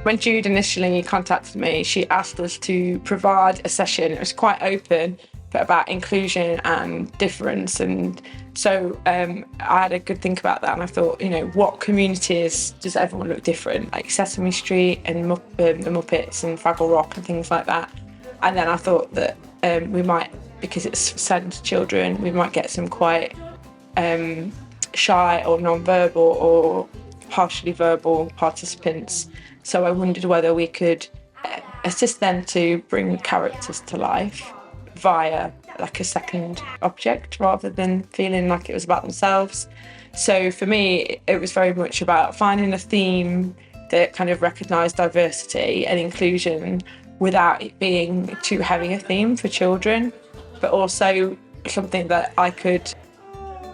When Jude initially contacted me, she asked us to provide a session. It was quite open, but about inclusion and difference. And so I had a good think about that, and I thought, what communities does everyone look different? Like Sesame Street and the Muppets and Fraggle Rock and things like that. And then I thought that we might, because it's sent to children, we might get some quite shy or non-verbal or partially verbal participants. So I wondered whether we could assist them to bring characters to life via like a second object rather than feeling like it was about themselves. So for me, it was very much about finding a theme that kind of recognised diversity and inclusion without it being too heavy a theme for children, but also something that I could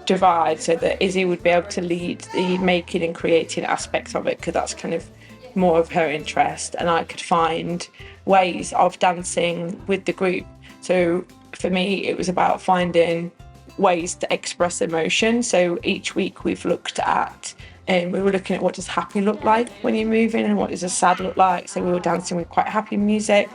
divide so that Izzy would be able to lead the making and creating aspects of it, because that's kind of more of her interest, and I could find ways of dancing with the group. So for me, it was about finding ways to express emotion. So each week we've looked at, we were looking at what does happy look like when you're moving and what does a sad look like. So we were dancing with quite happy music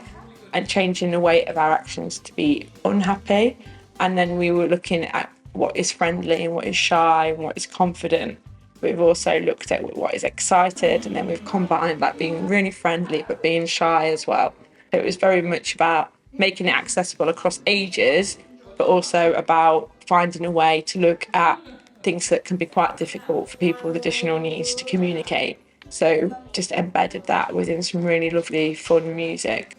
and changing the weight of our actions to be unhappy. And then we were looking at what is friendly and what is shy and what is confident. We've also looked at what is excited, and then we've combined that being really friendly but being shy as well. So it was very much about making it accessible across ages, but also about finding a way to look at things that can be quite difficult for people with additional needs to communicate. So just embedded that within some really lovely, fun music.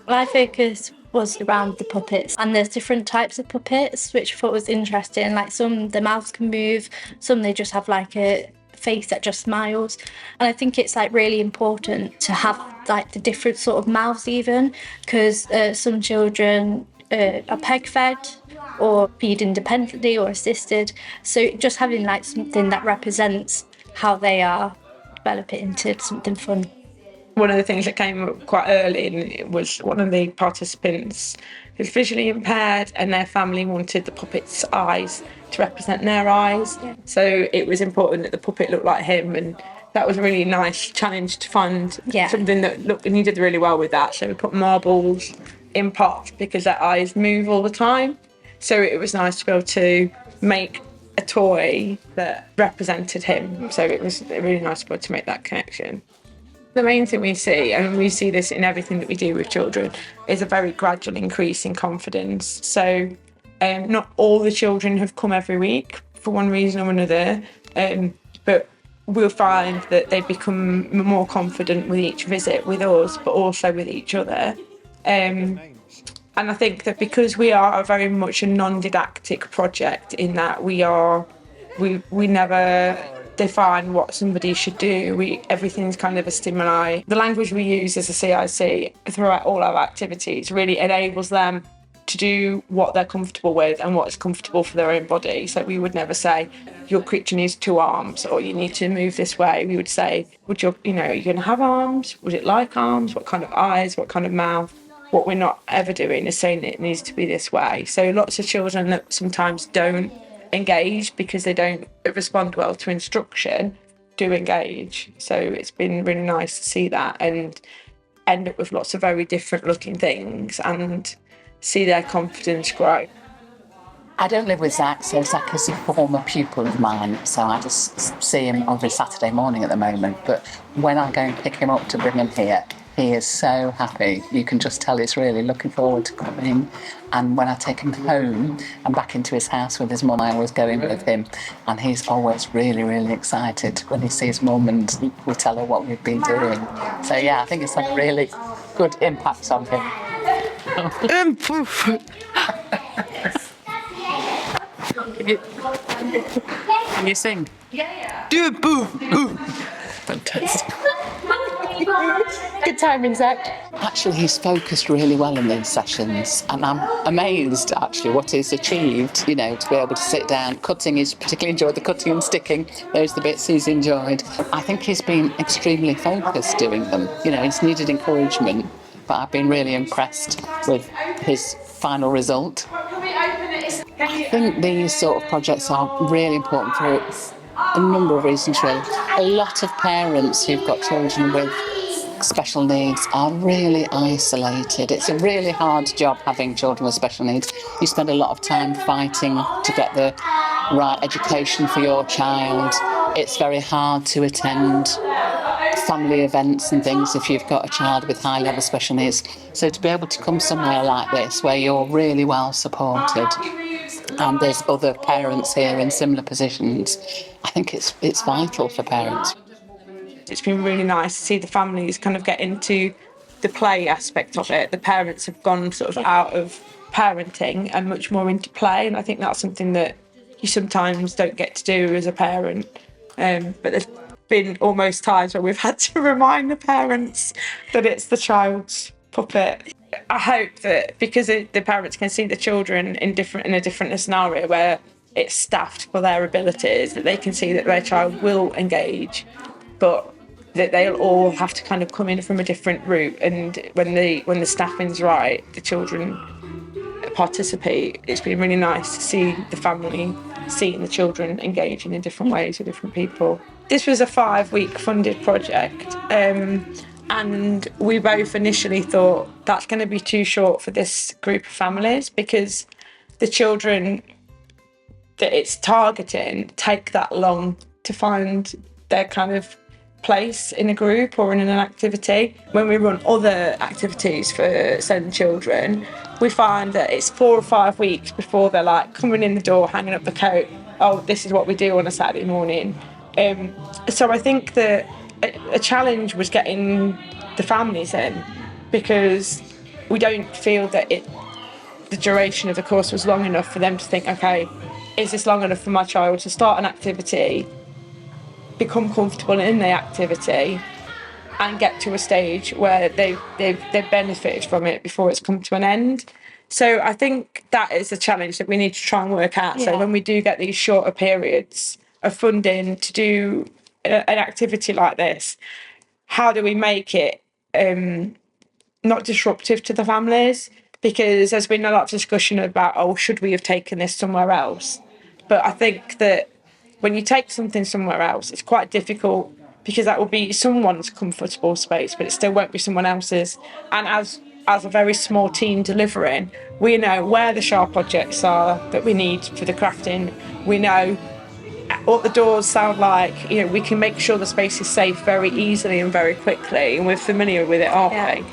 My focus was around the puppets, and there's different types of puppets, which I thought was interesting. Like some, the mouths can move, some they just have like a face that just smiles. And I think it's like really important to have like the different sort of mouths even, because some children are peg fed or feed independently or assisted. So just having like something that represents how they are, develop it into something fun. One of the things that came up quite early, and it was one of the participants who's visually impaired, and their family wanted the puppet's eyes to represent their eyes. Yeah. So it was important that the puppet looked like him, and that was a really nice challenge to find something that looked, and he did really well with that. So we put marbles in pots because their eyes move all the time. So it was nice to be able to make a toy that represented him. So it was really nice to be able to make that connection. The main thing we see, and we see this in everything that we do with children, is a very gradual increase in confidence. So not all the children have come every week for one reason or another, but we'll find that they become more confident with each visit with us, but also with each other. And I think that because we are very much a non-didactic project in that we never define what somebody should do. Everything's kind of a stimuli. The language we use as a CIC throughout all our activities really enables them to do what they're comfortable with and what's comfortable for their own body. So we would never say, your creature needs 2 arms, or you need to move this way. We would say, are you going to have arms? Would it like arms? What kind of eyes? What kind of mouth? What we're not ever doing is saying it needs to be this way. So lots of children that sometimes don't engage because they don't respond well to instruction do engage. So it's been really nice to see that and end up with lots of very different looking things and see their confidence grow. I don't live with Zach, so Zach is a former pupil of mine, so I just see him every Saturday morning at the moment. But when I go and pick him up to bring him here, he is so happy. You can just tell he's really looking forward to coming. And when I take him home and back into his house with his mum, I always go in with him. And he's always really, really excited when he sees mum and we tell her what we've been doing. So yeah, I think it's had a really good impact on him. Can you sing? Yeah. Do it, boo, boo. Fantastic. Good timing, Zach. Actually, he's focused really well in these sessions, and I'm amazed, actually, what he's achieved, to be able to sit down. Cutting, he's particularly enjoyed the cutting and sticking. Those are the bits he's enjoyed. I think he's been extremely focused doing them. He's needed encouragement, but I've been really impressed with his final result. I think these sort of projects are really important for a number of reasons, really. A lot of parents who've got children with special needs are really isolated. It's a really hard job having children with special needs. You spend a lot of time fighting to get the right education for your child. It's very hard to attend family events and things if you've got a child with high level special needs. So to be able to come somewhere like this where you're really well supported and there's other parents here in similar positions, I think it's vital for parents. It's been really nice to see the families kind of get into the play aspect of it. The parents have gone sort of out of parenting and much more into play, and I think that's something that you sometimes don't get to do as a parent. But there's been almost times where we've had to remind the parents that it's the child's puppet. I hope that because the parents can see the children in a different scenario where it's staffed for their abilities, that they can see that their child will engage, but that they'll all have to kind of come in from a different route. And when the staffing's right, the children participate. It's been really nice to see the family seeing the children engaging in different ways with different people. This was a 5-week funded project, and we both initially thought that's going to be too short for this group of families because the children that it's targeting take that long to find their kind of place in a group or in an activity. When we run other activities for certain children, we find that it's 4 or 5 weeks before they're like coming in the door, hanging up the coat. Oh, this is what we do on a Saturday morning. So I think that a challenge was getting the families in because we don't feel that the duration of the course was long enough for them to think, okay, is this long enough for my child to start an activity, become comfortable in the activity and get to a stage where they've benefited from it before it's come to an end. So I think that is a challenge that we need to try and work out. So when we do get these shorter periods of funding to do an activity like this, how do we make it not disruptive to the families? Because there's been a lot of discussion about, oh, should we have taken this somewhere else? But I think that when you take something somewhere else, it's quite difficult because that will be someone's comfortable space, but it still won't be someone else's. And as a very small team delivering, we know where the sharp objects are that we need for the crafting. We know what the doors sound like. You know, we can make sure the space is safe very easily and very quickly, and we're familiar with it, aren't we?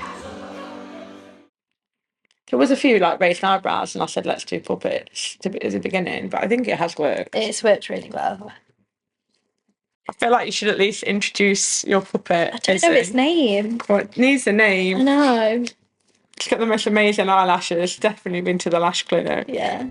There was a few like raised eyebrows, and I said, let's do puppets at the beginning, but I think it has worked. It's worked really well. I feel like you should at least introduce your puppet. I don't know its name. Well, it needs a name. I know. It's got the most amazing eyelashes. Definitely been to the lash clinic. Yeah.